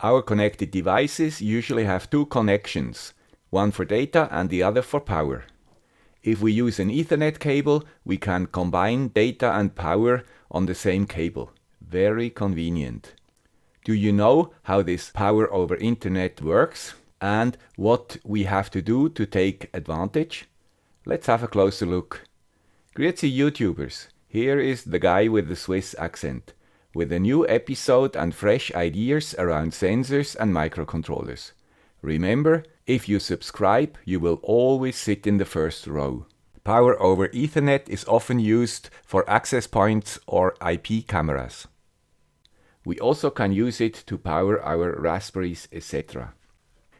Our connected devices usually have two connections, one for data and the other for power. If we use an Ethernet cable, we can combine data and power on the same cable. Very convenient. Do you know how this power over Internet works and what we have to do to take advantage? Let's have a closer look. Grüezi YouTubers, here is the guy with the Swiss accent, with a new episode and fresh ideas around sensors and microcontrollers. Remember, if you subscribe, you will always sit in the first row. Power over Ethernet is often used for access points or IP cameras. We also can use it to power our Raspberries, etc.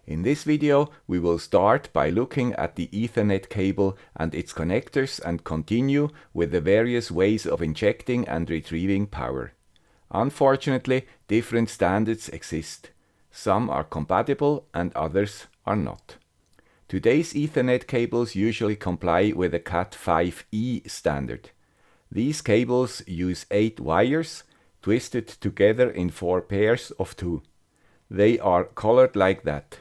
In this video, we will start by looking at the Ethernet cable and its connectors and continue with the various ways of injecting and retrieving power. Unfortunately, different standards exist. Some are compatible and others are not. Today's Ethernet cables usually comply with the Cat5e standard. These cables use 8 wires, twisted together in 4 pairs of 2. They are colored like that: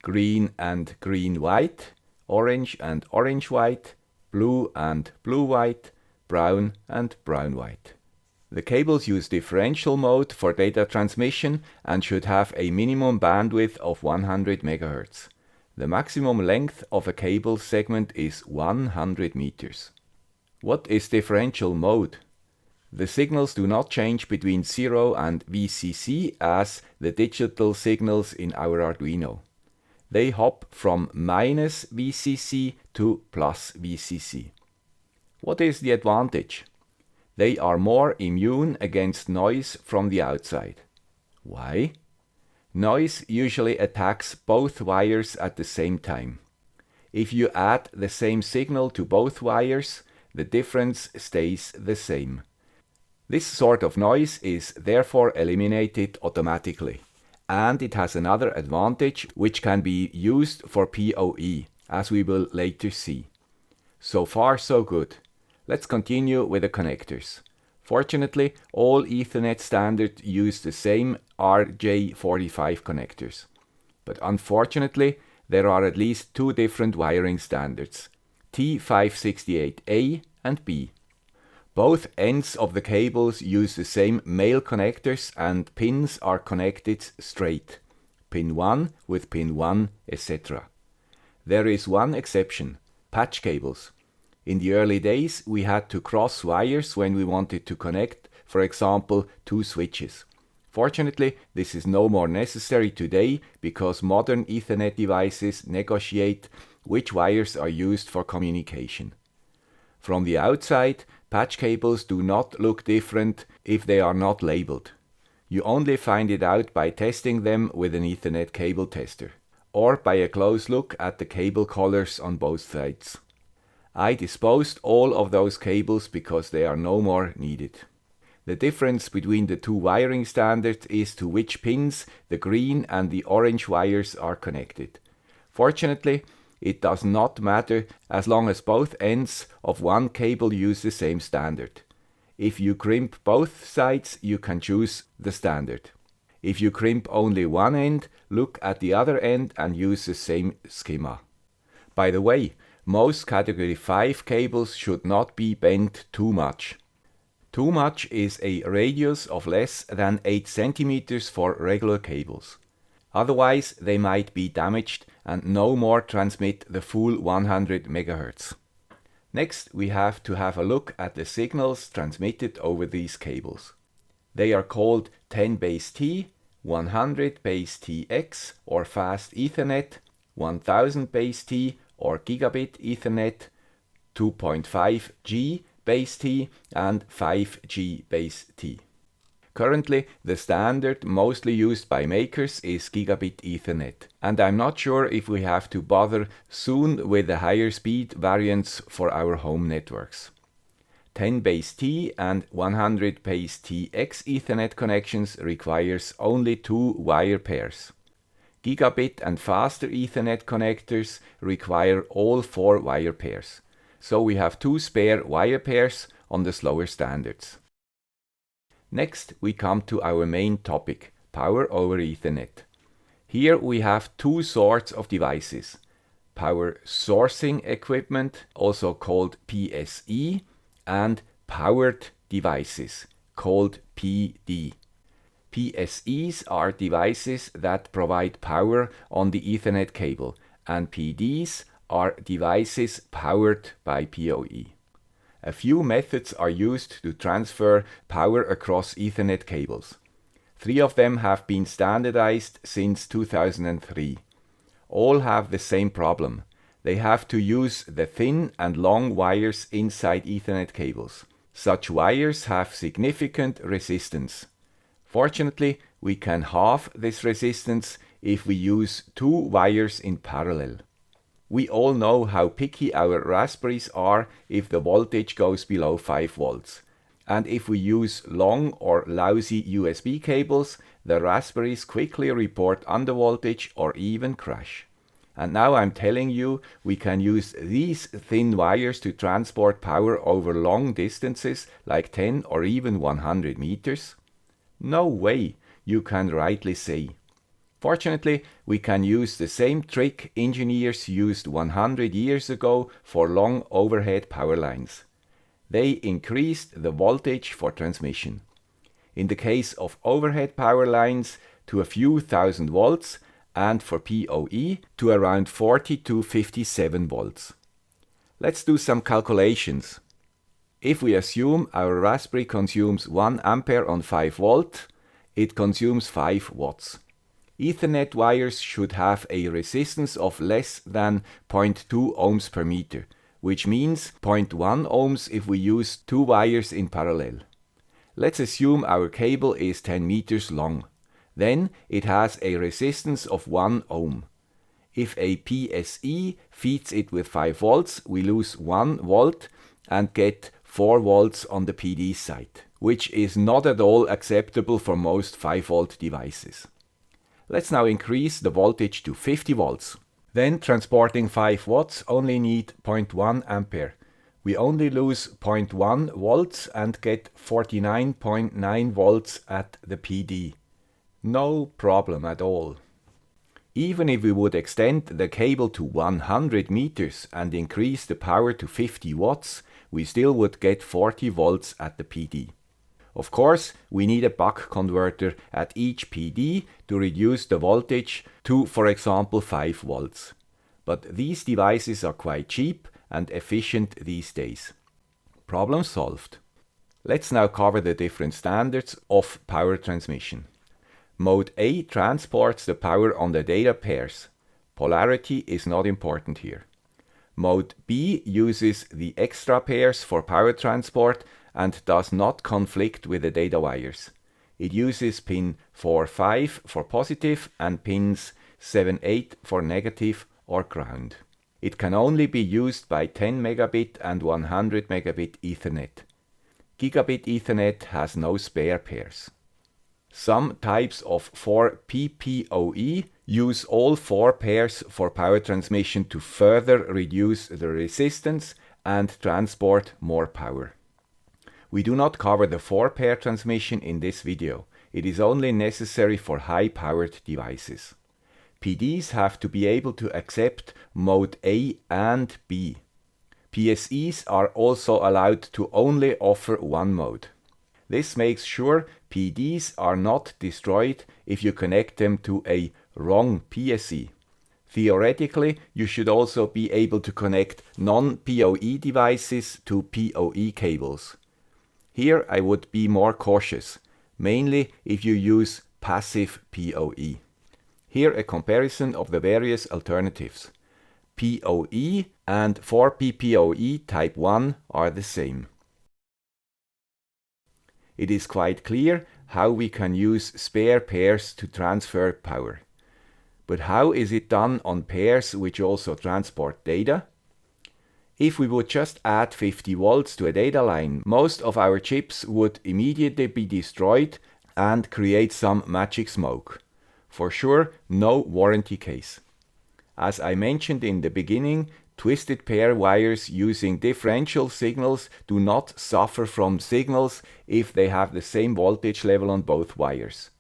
green and green-white, orange and orange-white, blue and blue-white, brown and brown-white. The cables use differential mode for data transmission and should have a minimum bandwidth of 100 MHz. The maximum length of a cable segment is 100 meters. What is differential mode? The signals do not change between 0 and VCC as the digital signals in our Arduino. They hop from minus VCC to plus VCC. What is the advantage? They are more immune against noise from the outside. Why? Noise usually attacks both wires at the same time. If you add the same signal to both wires, the difference stays the same. This sort of noise is therefore eliminated automatically. And it has another advantage which can be used for PoE, as we will later see. So far so good. Let's continue with the connectors. Fortunately, all Ethernet standards use the same RJ45 connectors. But unfortunately, there are at least 2 different wiring standards, T568A and B. Both ends of the cables use the same male connectors and pins are connected straight, pin 1 with pin 1, etc. There is one exception, patch cables. In the early days, we had to cross wires when we wanted to connect, for example, 2 switches. Fortunately, this is no more necessary today because modern Ethernet devices negotiate which wires are used for communication. From the outside, patch cables do not look different if they are not labeled. You only find it out by testing them with an Ethernet cable tester, or by a close look at the cable collars on both sides. I disposed all of those cables because they are no more needed. The difference between the 2 wiring standards is to which pins the green and the orange wires are connected. Fortunately, it does not matter as long as both ends of one cable use the same standard. If you crimp both sides, you can choose the standard. If you crimp only one end, look at the other end and use the same schema. By the way, most category 5 cables should not be bent too much. Too much is a radius of less than 8 cm for regular cables. Otherwise, they might be damaged and no more transmit the full 100 MHz. Next, we have to have a look at the signals transmitted over these cables. They are called 10BASE-T, 100BASE-TX or Fast Ethernet, 1000BASE-T or Gigabit Ethernet, 2.5G BASE-T and 5G BASE-T. Currently, the standard mostly used by makers is Gigabit Ethernet, and I'm not sure if we have to bother soon with the higher speed variants for our home networks. 10BASE-T and 100BASE-TX Ethernet connections requires only 2 wire pairs. Gigabit and faster Ethernet connectors require all 4 wire pairs, so we have 2 spare wire pairs on the slower standards. Next, we come to our main topic, Power over Ethernet. Here we have two sorts of devices. Power sourcing equipment, also called PSE, and powered devices, called PD. PSEs are devices that provide power on the Ethernet cable, and PDs are devices powered by PoE. A few methods are used to transfer power across Ethernet cables. 3 of them have been standardized since 2003. All have the same problem. They have to use the thin and long wires inside Ethernet cables. Such wires have significant resistance. Fortunately, we can halve this resistance if we use 2 wires in parallel. We all know how picky our Raspberries are if the voltage goes below 5 volts. And if we use long or lousy USB cables, the Raspberries quickly report undervoltage or even crash. And now I'm telling you, we can use these thin wires to transport power over long distances like 10 or even 100 meters? No way, you can rightly say. Fortunately, we can use the same trick engineers used 100 years ago for long overhead power lines. They increased the voltage for transmission. In the case of overhead power lines, to a few thousand volts, and for PoE to around 40 to 57 volts. Let's do some calculations. If we assume our Raspberry consumes 1 ampere on 5 volt, it consumes 5 watts. Ethernet wires should have a resistance of less than 0.2 ohms per meter, which means 0.1 ohms if we use 2 wires in parallel. Let's assume our cable is 10 meters long. Then it has a resistance of 1 ohm. If a PSE feeds it with 5 volts, we lose 1 volt and get 4 volts on the PD side, which is not at all acceptable for most 5 volt devices. Let's now increase the voltage to 50 volts. Then transporting 5 watts only need 0.1 ampere. We only lose 0.1 volts and get 49.9 volts at the PD. No problem at all. Even if we would extend the cable to 100 meters and increase the power to 50 watts, we still would get 40 volts at the PD. Of course, we need a buck converter at each PD to reduce the voltage to, for example, 5 volts. But these devices are quite cheap and efficient these days. Problem solved. Let's now cover the different standards of power transmission. Mode A transports the power on the data pairs. Polarity is not important here. Mode B uses the extra pairs for power transport and does not conflict with the data wires. It uses pin 4-5 for positive and pins 7-8 for negative or ground. It can only be used by 10 megabit and 100 megabit Ethernet. Gigabit Ethernet has no spare pairs. Some types of 4PPoE use all 4 pairs for power transmission to further reduce the resistance and transport more power. We do not cover the 4-pair transmission in this video. It is only necessary for high-powered devices. PDs have to be able to accept mode A and B. PSEs are also allowed to only offer one mode. This makes sure PDs are not destroyed if you connect them to a wrong PSE. Theoretically, you should also be able to connect non-PoE devices to PoE cables. Here I would be more cautious, mainly if you use passive PoE. Here a comparison of the various alternatives. PoE and 4PPoE Type 1 are the same. It is quite clear how we can use spare pairs to transfer power. But how is it done on pairs which also transport data? If we would just add 50 volts to a data line, most of our chips would immediately be destroyed and create some magic smoke. For sure, no warranty case. As I mentioned in the beginning, twisted pair wires using differential signals do not suffer from signals if they have the same voltage level on both wires.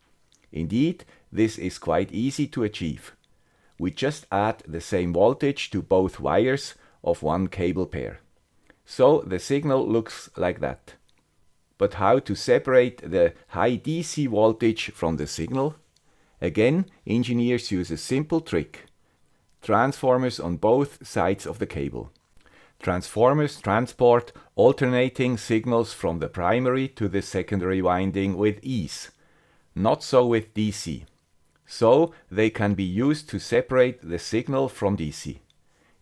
Indeed, this is quite easy to achieve. We just add the same voltage to both wires of one cable pair. So the signal looks like that. But how to separate the high DC voltage from the signal? Again, engineers use a simple trick. Transformers on both sides of the cable. Transformers transport alternating signals from the primary to the secondary winding with ease. Not so with DC. So they can be used to separate the signal from DC.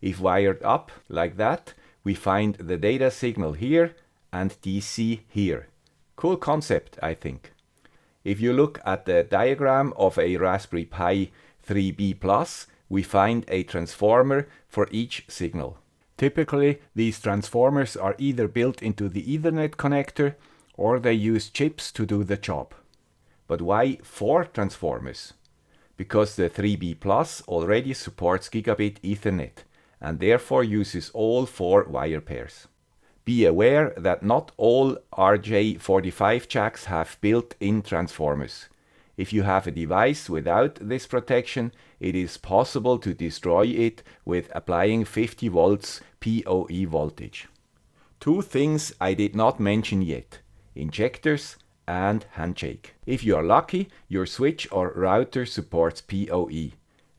If wired up like that, we find the data signal here and DC here. Cool concept, I think. If you look at the diagram of a Raspberry Pi 3B+, we find a transformer for each signal. Typically, these transformers are either built into the Ethernet connector or they use chips to do the job. But why 4 transformers? Because the 3B+ already supports Gigabit Ethernet and therefore uses all 4 wire pairs. Be aware that not all RJ45 jacks have built-in transformers. If you have a device without this protection, it is possible to destroy it with applying 50 volts PoE voltage. 2 things I did not mention yet: injectors and handshake. If you are lucky, your switch or router supports PoE.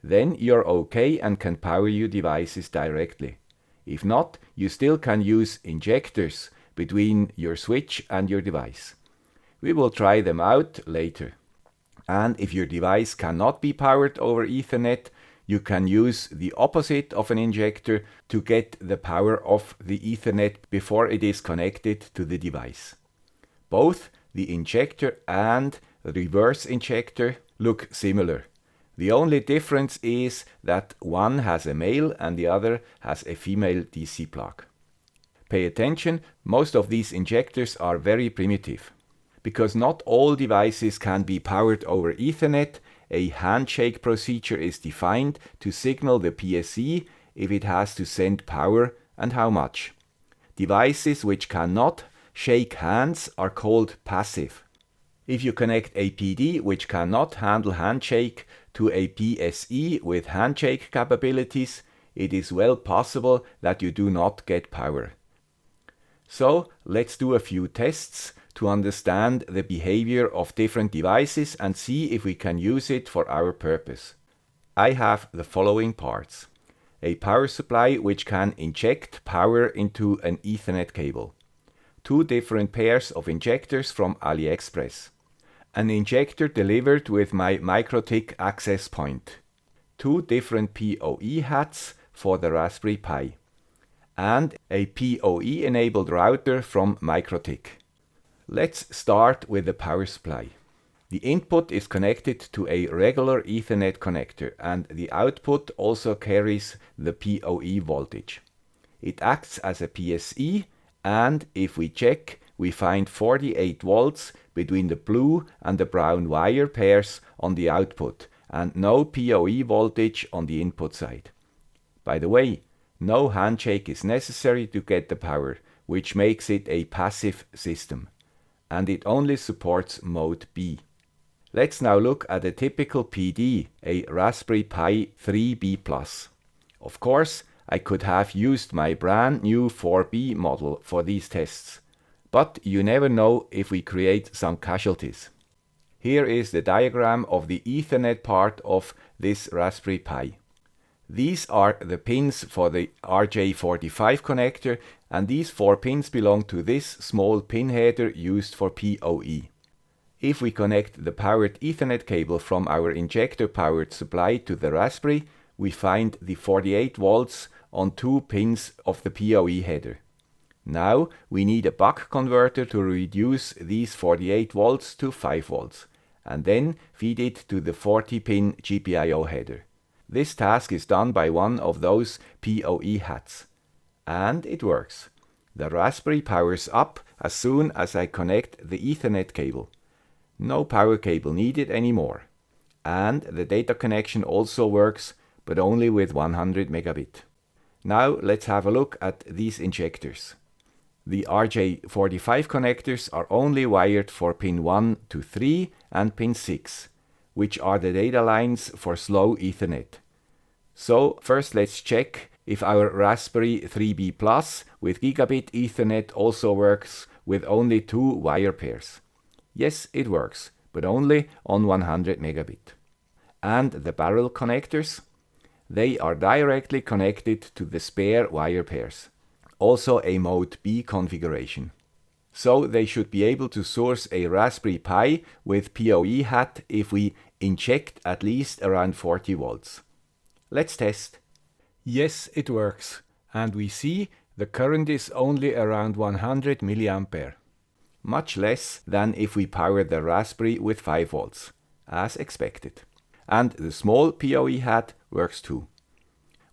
Then you're okay and can power your devices directly. If not, you still can use injectors between your switch and your device. We will try them out later. And if your device cannot be powered over Ethernet, you can use the opposite of an injector to get the power of the Ethernet before it is connected to the device. Both the injector and the reverse injector look similar. The only difference is that one has a male and the other has a female DC plug. Pay attention, most of these injectors are very primitive. Because not all devices can be powered over Ethernet, a handshake procedure is defined to signal the PSE if it has to send power and how much. Devices which cannot shake hands are called passive. If you connect a PD which cannot handle handshake to a PSE with handshake capabilities, it is well possible that you do not get power. So let's do a few tests to understand the behavior of different devices and see if we can use it for our purpose. I have the following parts: a power supply which can inject power into an Ethernet cable, 2 different pairs of injectors from AliExpress, an injector delivered with my MikroTik access point, 2 different PoE hats for the Raspberry Pi, and a PoE enabled router from MikroTik. Let's start with the power supply. The input is connected to a regular Ethernet connector and the output also carries the PoE voltage. It acts as a PSE, and if we check, we find 48 volts between the blue and the brown wire pairs on the output and no PoE voltage on the input side. By the way, no handshake is necessary to get the power, which makes it a passive system. And it only supports mode B. Let's now look at a typical PD, a Raspberry Pi 3B+. Of course, I could have used my brand new 4B model for these tests, but you never know if we create some casualties. Here is the diagram of the Ethernet part of this Raspberry Pi. These are the pins for the RJ45 connector, and these 4 pins belong to this small pin header used for PoE. If we connect the powered Ethernet cable from our injector powered supply to the Raspberry, we find the 48 volts on 2 pins of the PoE header. Now we need a buck converter to reduce these 48 volts to 5 volts, and then feed it to the 40-pin GPIO header. This task is done by one of those PoE hats. And it works. The Raspberry powers up as soon as I connect the Ethernet cable. No power cable needed anymore. And the data connection also works, but only with 100 megabit. Now let's have a look at these injectors. The RJ45 connectors are only wired for pin 1 to 3 and pin 6. which are the data lines for slow Ethernet. So first let's check if our Raspberry 3B Plus with Gigabit Ethernet also works with only 2 wire pairs. Yes, it works, but only on 100 megabit. And the barrel connectors? They are directly connected to the spare wire pairs. Also a Mode B configuration. So they should be able to source a Raspberry Pi with PoE hat if we inject at least around 40 volts. Let's test. Yes, it works. And we see the current is only around 100 mA. Much less than if we power the Raspberry with 5 volts, as expected. And the small PoE hat works too.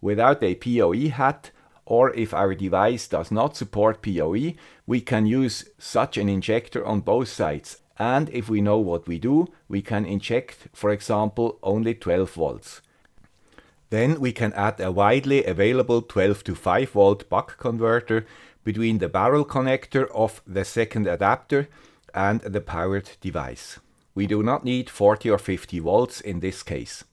Without a PoE hat, or if our device does not support PoE, we can use such an injector on both sides. And if we know what we do, we can inject, for example, only 12 volts. Then we can add a widely available 12 to 5 volt buck converter between the barrel connector of the second adapter and the powered device. We do not need 40 or 50 volts in this case.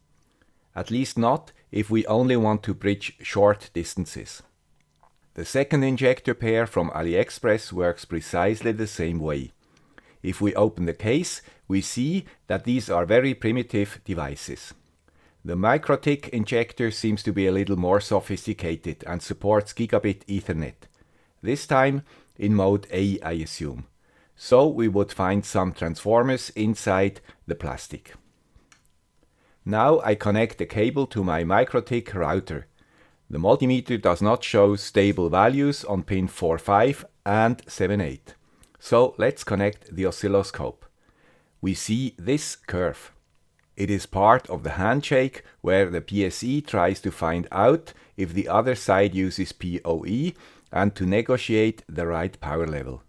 At least not if we only want to bridge short distances. The second injector pair from AliExpress works precisely the same way. If we open the case, we see that these are very primitive devices. The MikroTik injector seems to be a little more sophisticated and supports Gigabit Ethernet. This time in mode A, I assume. So we would find some transformers inside the plastic. Now I connect the cable to my MikroTik router. The multimeter does not show stable values on pin 4.5 and 7.8. So let's connect the oscilloscope. We see this curve. It is part of the handshake where the PSE tries to find out if the other side uses PoE and to negotiate the right power level.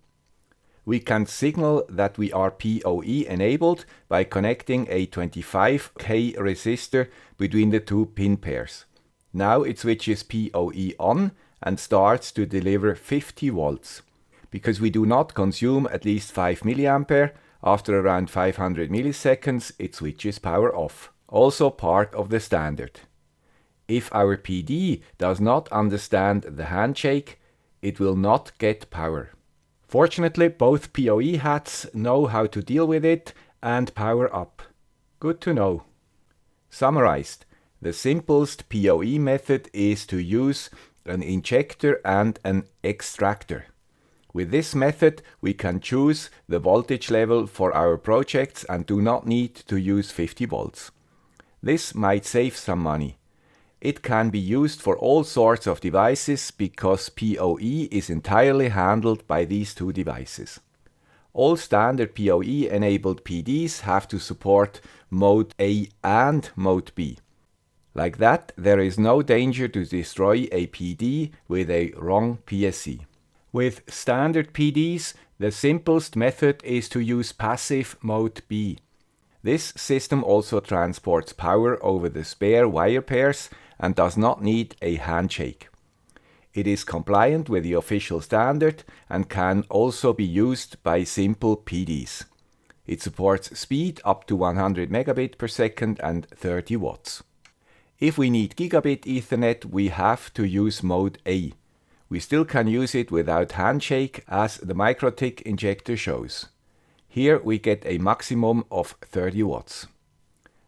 We can signal that we are PoE enabled by connecting a 25K resistor between the two pin pairs. Now it switches PoE on and starts to deliver 50 volts. Because we do not consume at least 5 mA, after around 500 milliseconds it switches power off. Also part of the standard. If our PD does not understand the handshake, it will not get power. Fortunately, both PoE hats know how to deal with it and power up. Good to know. Summarized, the simplest PoE method is to use an injector and an extractor. With this method, we can choose the voltage level for our projects and do not need to use 50 volts. This might save some money. It can be used for all sorts of devices because PoE is entirely handled by these two devices. All standard PoE-enabled PDs have to support Mode A and Mode B. Like that, there is no danger to destroy a PD with a wrong PSE. With standard PDs, the simplest method is to use passive Mode B. This system also transports power over the spare wire pairs and does not need a handshake. It is compliant with the official standard and can also be used by simple PDs. It supports speed up to 100 megabit per second and 30 watts. If we need Gigabit Ethernet, we have to use Mode A. We still can use it without handshake as the MikroTik injector shows. Here we get a maximum of 30 watts.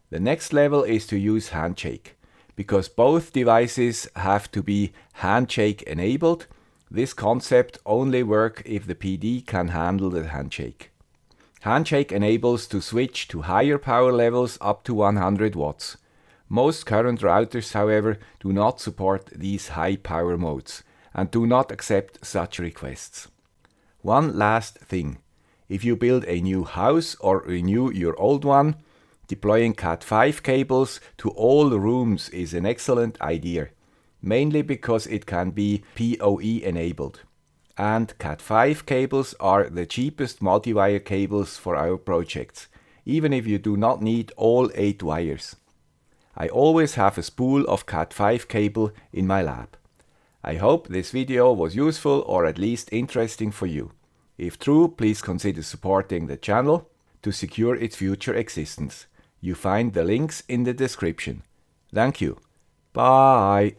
The next level is to use handshake. Because both devices have to be handshake enabled, this concept only works if the PD can handle the handshake. Handshake enables to switch to higher power levels up to 100 watts. Most current routers, however, do not support these high power modes and do not accept such requests. One last thing. If you build a new house or renew your old one, deploying Cat5 cables to all rooms is an excellent idea, mainly because it can be PoE enabled. And Cat5 cables are the cheapest multi-wire cables for our projects, even if you do not need all 8 wires. I always have a spool of Cat5 cable in my lab. I hope this video was useful or at least interesting for you. If true, please consider supporting the channel to secure its future existence. You find the links in the description. Thank you. Bye.